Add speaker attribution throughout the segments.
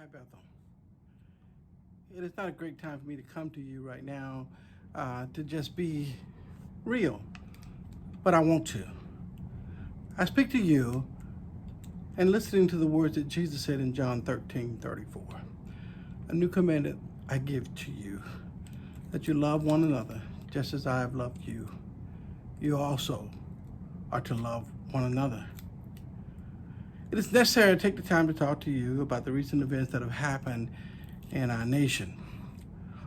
Speaker 1: Hi, Bethel. It is not a great time for me to come to you right now to just be real, but I want to. I speak to you and listening to the words that Jesus said in John 13:34. A new commandment I give to you, that you love one another just as I have loved you. You also are to love one another. It is necessary to take the time to talk to you about the recent events that have happened in our nation.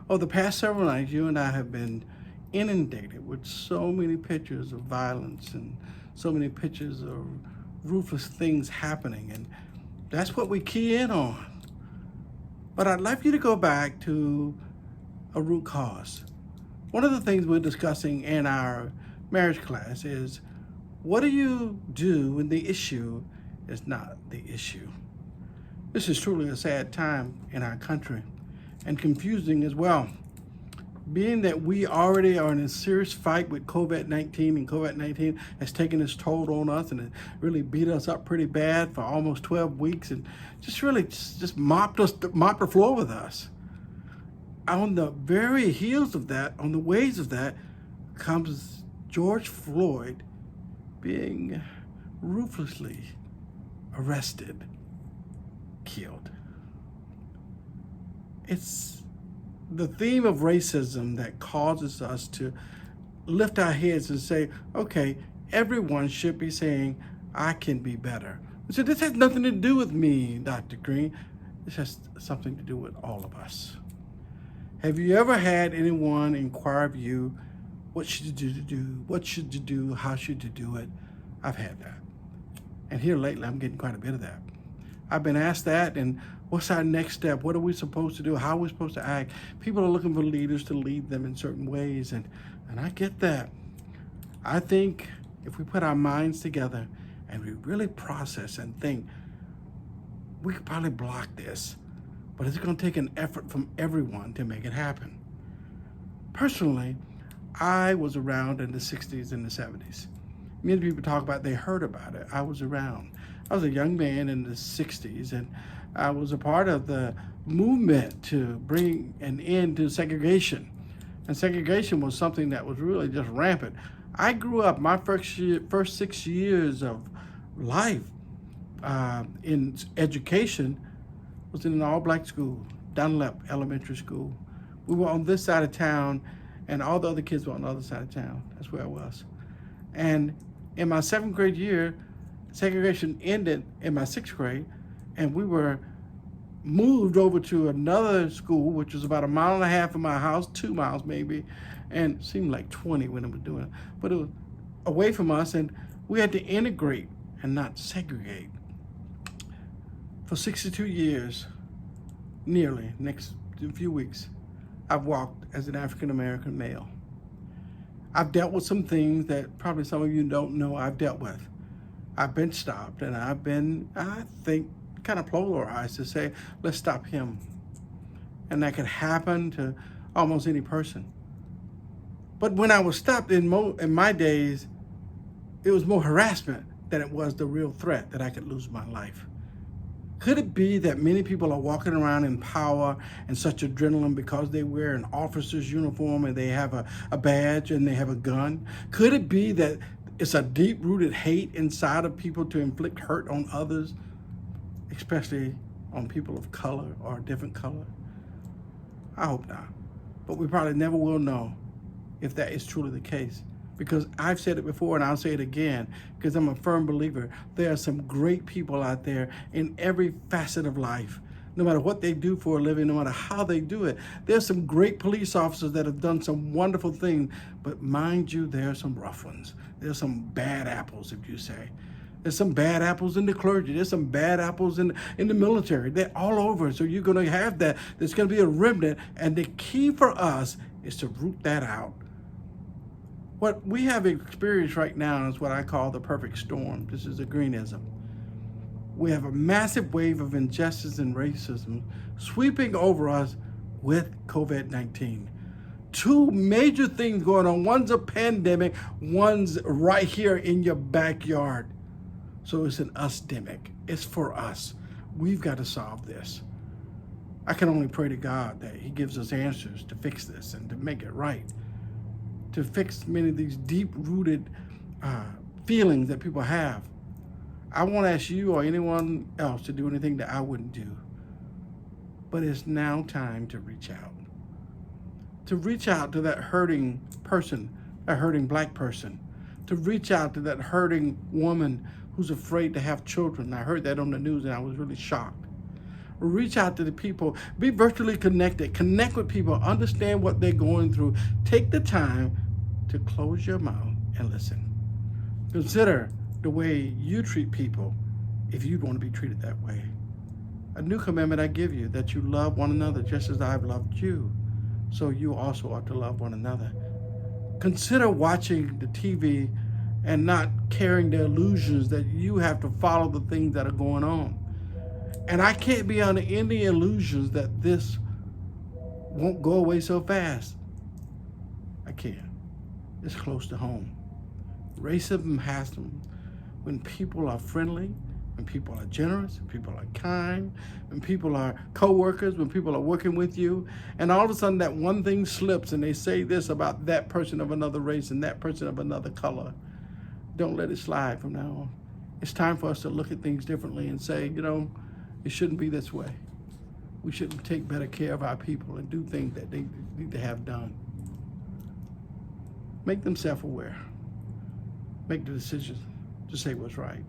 Speaker 1: Over the past several nights, you and I have been inundated with so many pictures of violence and so many pictures of ruthless things happening, and that's what we key in on. But I'd like you to go back to a root cause. One of the things we're discussing in our marriage class is, what do you do when the issue is not the issue? This is truly a sad time in our country and confusing as well. Being that we already are in a serious fight with COVID-19, and COVID-19 has taken its toll on us, and it really beat us up pretty bad for almost 12 weeks and just mopped the floor with us. On the very heels of that, on the waves of that, comes George Floyd being ruthlessly arrested, killed. It's the theme of racism that causes us to lift our heads and say, okay, everyone should be saying, I can be better. So this has nothing to do with me, Dr. Green. This has something to do with all of us. Have you ever had anyone inquire of you, what should you do? What should you do? How should you do it? I've had that. And here lately, I'm getting quite a bit of that. I've been asked that, and what's our next step? What are we supposed to do? How are we supposed to act? People are looking for leaders to lead them in certain ways, and I get that. I think if we put our minds together and we really process and think, we could probably block this, but it's going to take an effort from everyone to make it happen. Personally, I was around in the 60s and the 70s. Many people talk about they heard about it. I was around. I was a young man in the 60s, and I was a part of the movement to bring an end to segregation. And segregation was something that was really just rampant. I grew up, my first 6 years of life in education was in an all-black school, Dunlap Elementary School. We were on this side of town, and all the other kids were on the other side of town. That's where I was. And in my 7th grade year, segregation ended in my 6th grade, and we were moved over to another school, which was about 1.5 miles from my house, 2 miles maybe, and it seemed like 20 when I was doing it. But it was away from us, and we had to integrate and not segregate. For 62 years, nearly, next few weeks, I've walked as an African American male. I've dealt with some things that probably some of you don't know I've dealt with. I've been stopped, and I've been, I think, kind of polarized to say, let's stop him. And that could happen to almost any person. But when I was stopped in my days, it was more harassment than it was the real threat that I could lose my life. Could it be that many people are walking around in power and such adrenaline because they wear an officer's uniform and they have a badge and they have a gun? Could it be that it's a deep-rooted hate inside of people to inflict hurt on others, especially on people of color or a different color? I hope not. But we probably never will know if that is truly the case. Because I've said it before and I'll say it again, because I'm a firm believer. There are some great people out there in every facet of life. No matter what they do for a living, no matter how they do it. There's some great police officers that have done some wonderful things. But mind you, there are some rough ones. There's some bad apples, if you say. There's some bad apples in the clergy. There's some bad apples in the military. They're all over. So you're going to have that. There's going to be a remnant. And the key for us is to root that out. What we have experienced right now is what I call the perfect storm. This is a greenism. We have a massive wave of injustice and racism sweeping over us with COVID-19. Two major things going on. One's a pandemic, one's right here in your backyard. So it's an us-demic. It's for us. We've got to solve this. I can only pray to God that He gives us answers to fix this and to make it right, to fix many of these deep-rooted feelings that people have. I won't ask you or anyone else to do anything that I wouldn't do. But it's now time to reach out. To reach out to that hurting person, that hurting black person. To reach out to that hurting woman who's afraid to have children. I heard that on the news and I was really shocked. Reach out to the people. Be virtually connected. Connect with people. Understand what they're going through. Take the time to close your mouth and listen. Consider the way you treat people if you want to be treated that way. A new commandment I give you, that you love one another just as I've loved you. So you also ought to love one another. Consider watching the TV and not carrying the illusions that you have to follow the things that are going on. And I can't be under any illusions that this won't go away so fast. I can't. It's close to home. Racism has them. When people are friendly, when people are generous, when people are kind, when people are co-workers, when people are working with you, and all of a sudden that one thing slips and they say this about that person of another race and that person of another color, don't let it slide from now on. It's time for us to look at things differently and say, it shouldn't be this way. We should take better care of our people and do things that they need to have done. Make them self-aware. Make the decision to say what's right.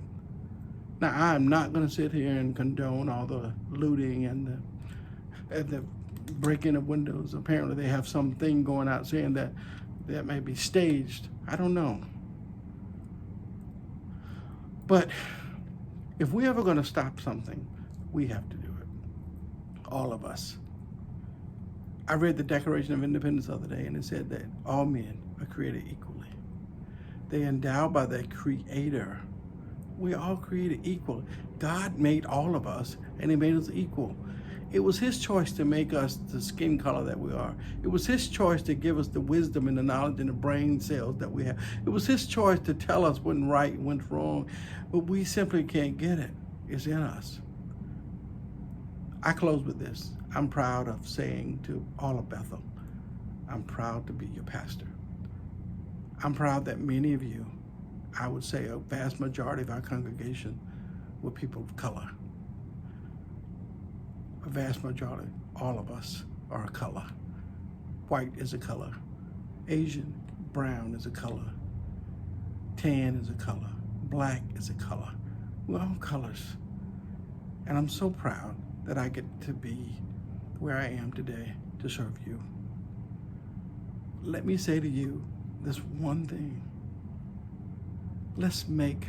Speaker 1: Now, I'm not going to sit here and condone all the looting and the breaking of windows. Apparently, they have something going out saying that may be staged. I don't know. But if we're ever going to stop something, we have to do it. All of us. I read the Declaration of Independence the other day, and it said that all men are created equally. They are endowed by their Creator. We are all created equal. God made all of us, and He made us equal. It was His choice to make us the skin color that we are. It was His choice to give us the wisdom and the knowledge and the brain cells that we have. It was His choice to tell us what's right and what's wrong, but we simply can't get it. It's in us. I close with this. I'm proud of saying to all of Bethel, I'm proud to be your pastor. I'm proud that many of you, I would say a vast majority of our congregation, were people of color. A vast majority, all of us are a color. White is a color. Asian, brown is a color. Tan is a color. Black is a color. We're all colors. And I'm so proud that I get to be where I am today to serve you. Let me say to you this one thing. Let's make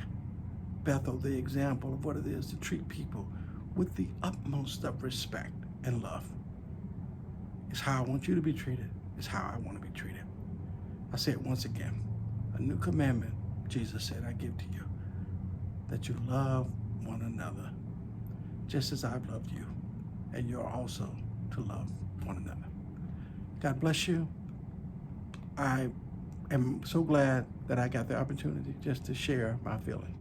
Speaker 1: Bethel the example of what it is to treat people with the utmost of respect and love. It's how I want you to be treated. It's how I want to be treated. I say it once again. A new commandment, Jesus said, I give to you, that you love one another, just as I've loved you, and you're also to love one another. God bless you. I am so glad that I got the opportunity just to share my feelings.